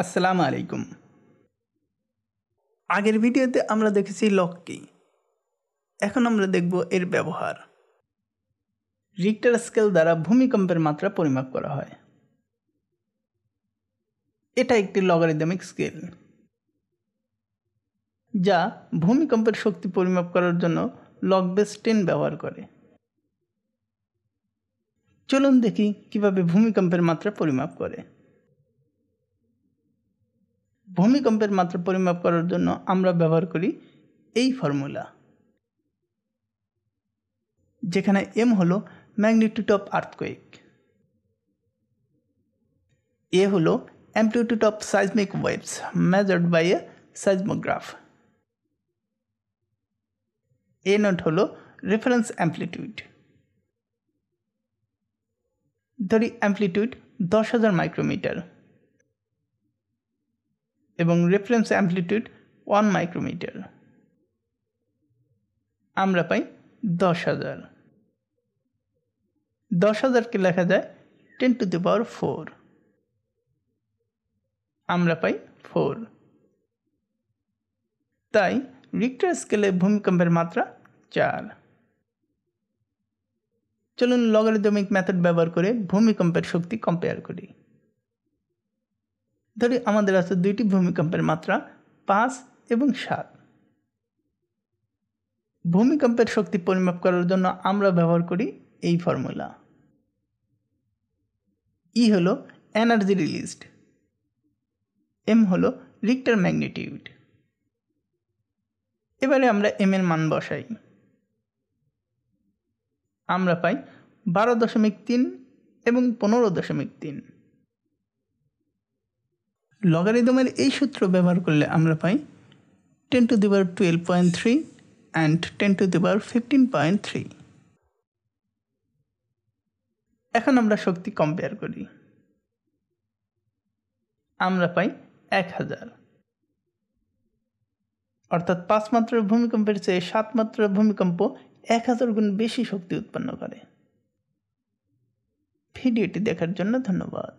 আসসালামু আলাইকুম। আগের ভিডিওতে আমরা দেখেছি লগ কি। এখন আমরা দেখব এর ব্যবহার। রিক্টার স্কেল দ্বারা ভূমিকম্পের মাত্রা পরিমাপ করা হয়। এটা একটি লগারিদমিক স্কেল যা ভূমিকম্পের শক্তি পরিমাপ করার জন্য লগ বেস 10 ব্যবহার করে। চলুন দেখি কিভাবে ভূমিকম্পের মাত্রা পরিমাপ করে। ভূমিকম্পের মাত্রা পরিমাপ করার জন্য আমরা ব্যবহার করি এই ফর্মুলা, যেখানে m হলো ম্যাগনিটিউড অফ আর্থকোয়েক, a হলো amplitude of seismic waves measured by a seismograph, a naught হলো রেফারেন্স অ্যামপ্লিটিউড। ধরি অ্যামপ্লিটিউড 10,000 মাইক্রোমিটার এবং রেফারেন্স অ্যামপ্লিটিউড 1 মাইক্রোমিটার। আমরা পাই 10,000। 10,000কে লেখা যায় 10 to the power 4। আমরা পাই 4। তাই রিক্টার স্কেলে ভূমিকম্পের মাত্রা 4। চলুন লগারিদমিক মেথড ব্যবহার করে ভূমিকম্পের শক্তি কম্পেয়ার করি। ধরি আমাদের আছে দুইটি ভূমিকম্পের মাত্রা 5 এবং 7। ভূমিকম্পের শক্তি পরিমাপ করার জন্য আমরা ব্যবহার করি এই ফর্মুলা। ই হলো এনার্জি রিলিজড, এম হলো রিক্টার ম্যাগনিটিউড। এবারে আমরা এম এর মান বসাই। আমরা পাই 12.3 এবং 15.3। লগারিদমের এই সূত্র ব্যবহার করলে আমরা পাই 10 to the power 12.3 and 10 to the power 15.3। এখন আমরা শক্তি কম্পেয়ার করি। আমরা পাই 1000, অর্থাৎ 5 মাত্রার ভূমিকম্পের চেয়ে 7 মাত্রার ভূমিকম্প 1000 গুণ বেশি শক্তি উৎপন্ন করে। ভিডিওটি দেখার জন্য ধন্যবাদ।